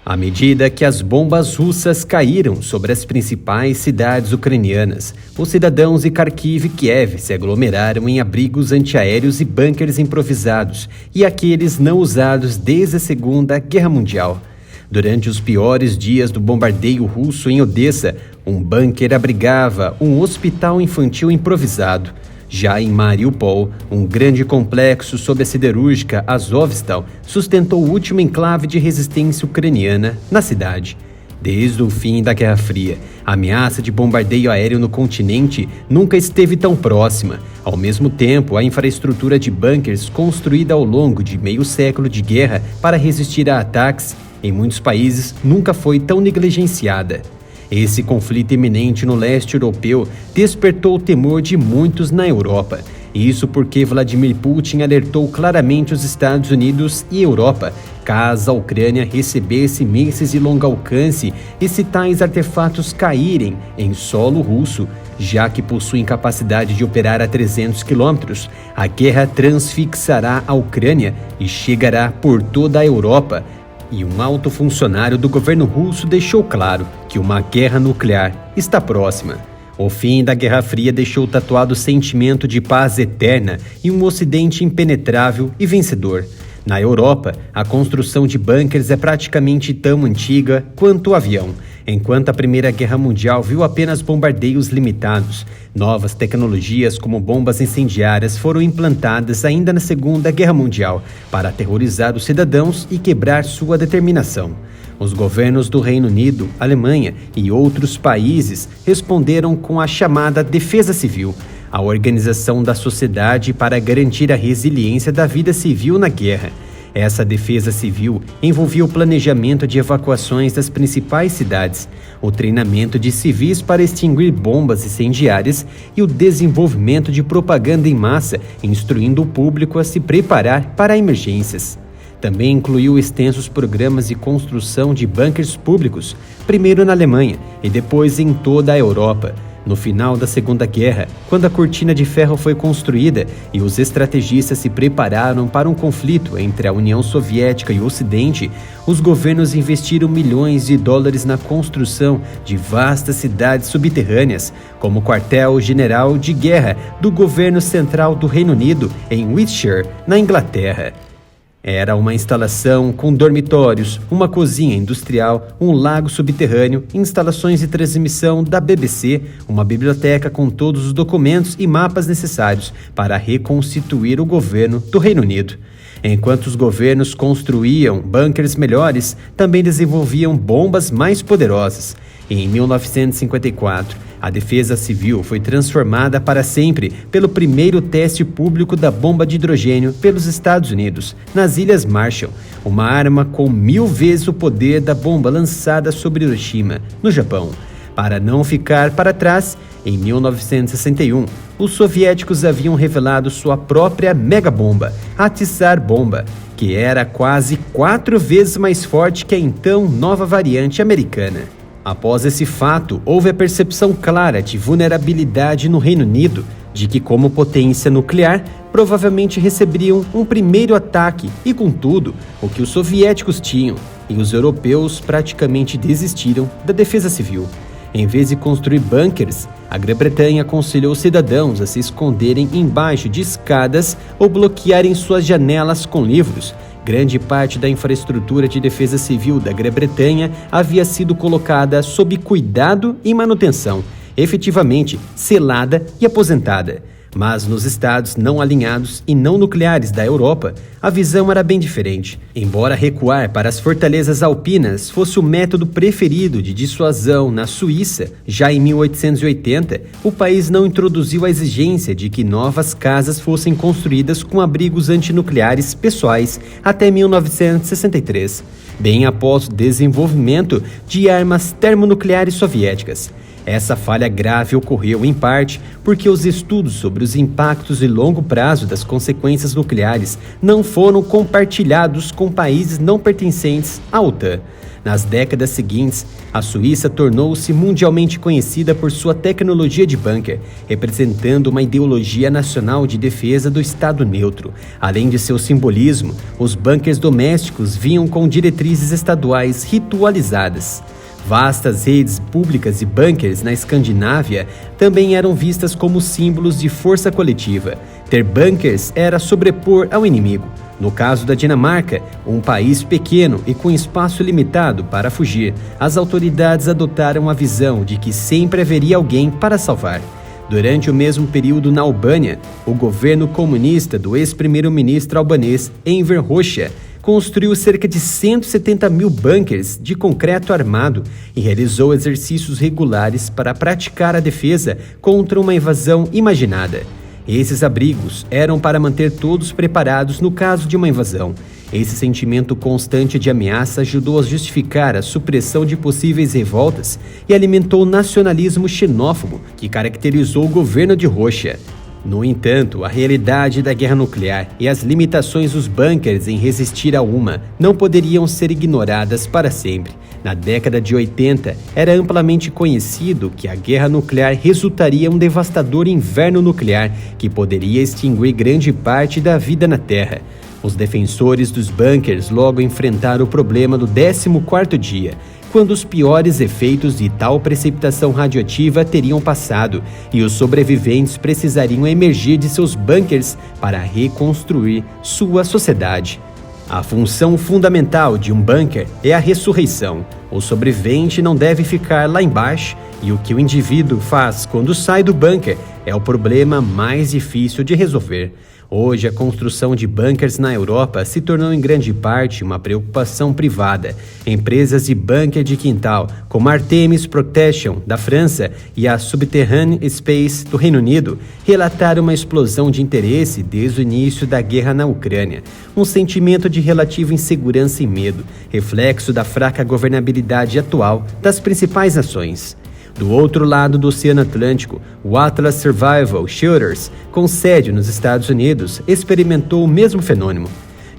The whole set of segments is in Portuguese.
À medida que as bombas russas caíram sobre as principais cidades ucranianas, os cidadãos de Kharkiv e Kiev se aglomeraram em abrigos antiaéreos e bunkers improvisados e aqueles não usados desde a Segunda Guerra Mundial. Durante os piores dias do bombardeio russo em Odessa, um bunker abrigava um hospital infantil improvisado. Já em Mariupol, um grande complexo sob a siderúrgica Azovstal sustentou o último enclave de resistência ucraniana na cidade. Desde o fim da Guerra Fria, a ameaça de bombardeio aéreo no continente nunca esteve tão próxima. Ao mesmo tempo, a infraestrutura de bunkers construída ao longo de meio século de guerra para resistir a ataques, em muitos países, nunca foi tão negligenciada. Esse conflito iminente no leste europeu despertou o temor de muitos na Europa. Isso porque Vladimir Putin alertou claramente os Estados Unidos e Europa, caso a Ucrânia recebesse mísseis de longo alcance e se tais artefatos caírem em solo russo, já que possuem capacidade de operar a 300 quilômetros, a guerra transfixará a Ucrânia e chegará por toda a Europa. E um alto funcionário do governo russo deixou claro que uma guerra nuclear está próxima. O fim da Guerra Fria deixou tatuado o sentimento de paz eterna e um ocidente impenetrável e vencedor. Na Europa, a construção de bunkers é praticamente tão antiga quanto o avião. Enquanto a Primeira Guerra Mundial viu apenas bombardeios limitados, novas tecnologias como bombas incendiárias foram implantadas ainda na Segunda Guerra Mundial para aterrorizar os cidadãos e quebrar sua determinação. Os governos do Reino Unido, Alemanha e outros países responderam com a chamada Defesa Civil, a organização da sociedade para garantir a resiliência da vida civil na guerra. Essa defesa civil envolvia o planejamento de evacuações das principais cidades, o treinamento de civis para extinguir bombas incendiárias e o desenvolvimento de propaganda em massa, instruindo o público a se preparar para emergências. Também incluiu extensos programas de construção de bunkers públicos, primeiro na Alemanha e depois em toda a Europa. No final da Segunda Guerra, quando a cortina de ferro foi construída e os estrategistas se prepararam para um conflito entre a União Soviética e o Ocidente, os governos investiram milhões de dólares na construção de vastas cidades subterrâneas, como o quartel-general de guerra do governo central do Reino Unido em Wiltshire, na Inglaterra. Era uma instalação com dormitórios, uma cozinha industrial, um lago subterrâneo, instalações de transmissão da BBC, uma biblioteca com todos os documentos e mapas necessários para reconstituir o governo do Reino Unido. Enquanto os governos construíam bunkers melhores, também desenvolviam bombas mais poderosas. Em 1954, a defesa civil foi transformada para sempre pelo primeiro teste público da bomba de hidrogênio pelos Estados Unidos, nas Ilhas Marshall, uma arma com 1000 vezes o poder da bomba lançada sobre Hiroshima, no Japão. Para não ficar para trás, em 1961, os soviéticos haviam revelado sua própria megabomba, a Tsar Bomba, que era quase 4 vezes mais forte que a então nova variante americana. Após esse fato, houve a percepção clara de vulnerabilidade no Reino Unido, de que, como potência nuclear, provavelmente receberiam um primeiro ataque e, contudo, o que os soviéticos tinham, e os europeus praticamente desistiram da defesa civil. Em vez de construir bunkers, a Grã-Bretanha aconselhou os cidadãos a se esconderem embaixo de escadas ou bloquearem suas janelas com livros. Grande parte da infraestrutura de defesa civil da Grã-Bretanha havia sido colocada sob cuidado e manutenção, efetivamente selada e aposentada. Mas nos estados não alinhados e não nucleares da Europa, a visão era bem diferente. Embora recuar para as fortalezas alpinas fosse o método preferido de dissuasão na Suíça, já em 1880, o país não introduziu a exigência de que novas casas fossem construídas com abrigos antinucleares pessoais até 1963, bem após o desenvolvimento de armas termonucleares soviéticas. Essa falha grave ocorreu, em parte, porque os estudos sobre os impactos de longo prazo das consequências nucleares não foram compartilhados com países não pertencentes à OTAN. Nas décadas seguintes, a Suíça tornou-se mundialmente conhecida por sua tecnologia de bunker, representando uma ideologia nacional de defesa do Estado neutro. Além de seu simbolismo, os bunkers domésticos vinham com diretrizes estaduais ritualizadas. Vastas redes públicas e bunkers na Escandinávia também eram vistas como símbolos de força coletiva. Ter bunkers era sobrepor ao inimigo. No caso da Dinamarca, um país pequeno e com espaço limitado para fugir, as autoridades adotaram a visão de que sempre haveria alguém para salvar. Durante o mesmo período na Albânia, o governo comunista do ex-primeiro-ministro albanês Enver Hoxha construiu cerca de 170 mil bunkers de concreto armado e realizou exercícios regulares para praticar a defesa contra uma invasão imaginada. Esses abrigos eram para manter todos preparados no caso de uma invasão. Esse sentimento constante de ameaça ajudou a justificar a supressão de possíveis revoltas e alimentou o nacionalismo xenófobo que caracterizou o governo de Hoxha. No entanto, a realidade da guerra nuclear e as limitações dos bunkers em resistir a uma não poderiam ser ignoradas para sempre. Na década de 80, era amplamente conhecido que a guerra nuclear resultaria em um devastador inverno nuclear que poderia extinguir grande parte da vida na Terra. Os defensores dos bunkers logo enfrentaram o problema do 14º dia, quando os piores efeitos de tal precipitação radioativa teriam passado e os sobreviventes precisariam emergir de seus bunkers para reconstruir sua sociedade. A função fundamental de um bunker é a ressurreição. O sobrevivente não deve ficar lá embaixo e o que o indivíduo faz quando sai do bunker é o problema mais difícil de resolver. Hoje, a construção de bunkers na Europa se tornou em grande parte uma preocupação privada. Empresas de bunker de quintal, como a Artemis Protection, da França, e a Subterranean Space, do Reino Unido, relataram uma explosão de interesse desde o início da guerra na Ucrânia. Um sentimento de relativa insegurança e medo, reflexo da fraca governabilidade atual das principais nações. Do outro lado do Oceano Atlântico, o Atlas Survival Shelters, com sede nos Estados Unidos, experimentou o mesmo fenômeno.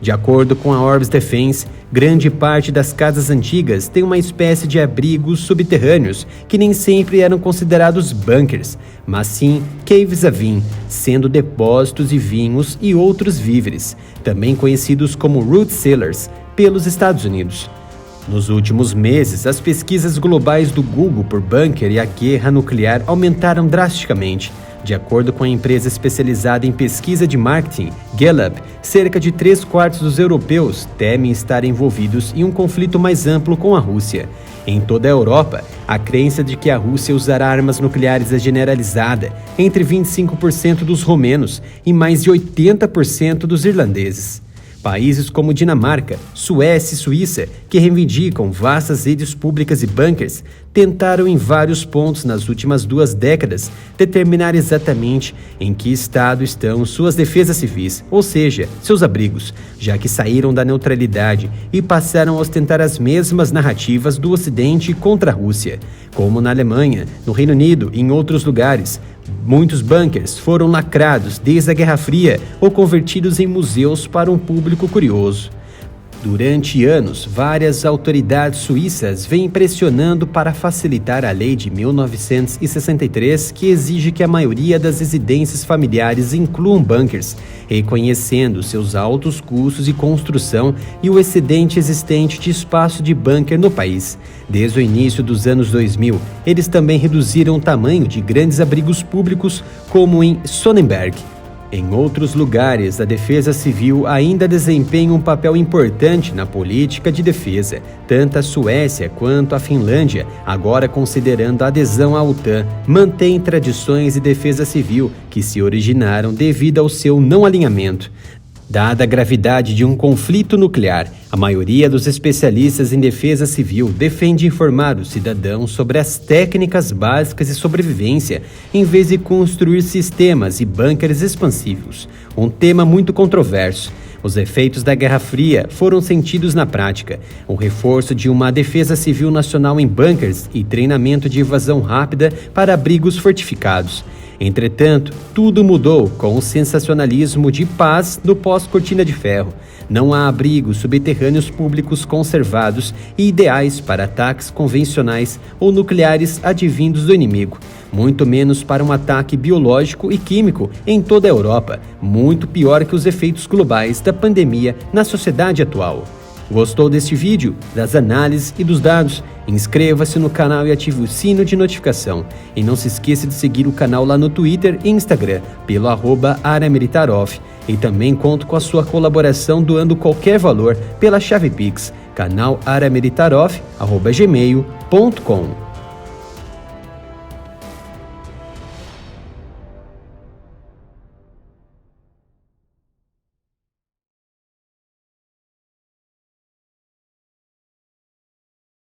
De acordo com a Orbis Defense, grande parte das casas antigas tem uma espécie de abrigos subterrâneos que nem sempre eram considerados bunkers, mas sim caves à vin, sendo depósitos de vinhos e outros víveres, também conhecidos como root cellars, pelos Estados Unidos. Nos últimos meses, as pesquisas globais do Google por bunker e a guerra nuclear aumentaram drasticamente. De acordo com a empresa especializada em pesquisa de marketing, Gallup, cerca de 3/4 dos europeus temem estar envolvidos em um conflito mais amplo com a Rússia. Em toda a Europa, a crença de que a Rússia usará armas nucleares é generalizada entre 25% dos romenos e mais de 80% dos irlandeses. Países como Dinamarca, Suécia e Suíça, que reivindicam vastas redes públicas e bunkers, tentaram em vários pontos nas últimas 2 décadas determinar exatamente em que estado estão suas defesas civis, ou seja, seus abrigos, já que saíram da neutralidade e passaram a ostentar as mesmas narrativas do Ocidente contra a Rússia. Como na Alemanha, no Reino Unido e em outros lugares, muitos bunkers foram lacrados desde a Guerra Fria ou convertidos em museus para um público curioso. Durante anos, várias autoridades suíças vêm pressionando para facilitar a lei de 1963, que exige que a maioria das residências familiares incluam bunkers, reconhecendo seus altos custos de construção e o excedente existente de espaço de bunker no país. Desde o início dos anos 2000, eles também reduziram o tamanho de grandes abrigos públicos, como em Sonnenberg. Em outros lugares, a defesa civil ainda desempenha um papel importante na política de defesa. Tanto a Suécia quanto a Finlândia, agora considerando a adesão à OTAN, mantêm tradições de defesa civil que se originaram devido ao seu não alinhamento. Dada a gravidade de um conflito nuclear, a maioria dos especialistas em defesa civil defende informar os cidadãos sobre as técnicas básicas de sobrevivência, em vez de construir sistemas e bunkers expansivos. Um tema muito controverso. Os efeitos da Guerra Fria foram sentidos na prática. O reforço de uma defesa civil nacional em bunkers e treinamento de evasão rápida para abrigos fortificados. Entretanto, tudo mudou com o sensacionalismo de paz do pós-cortina de ferro. Não há abrigos subterrâneos públicos conservados e ideais para ataques convencionais ou nucleares advindos do inimigo, muito menos para um ataque biológico e químico em toda a Europa, muito pior que os efeitos globais da pandemia na sociedade atual. Gostou deste vídeo, das análises e dos dados? Inscreva-se no canal e ative o sino de notificação. E não se esqueça de seguir o canal lá no Twitter e Instagram, pelo @AreaMilitarOff. E também conto com a sua colaboração doando qualquer valor pela chave Pix, canal areamilitaroff@gmail.com.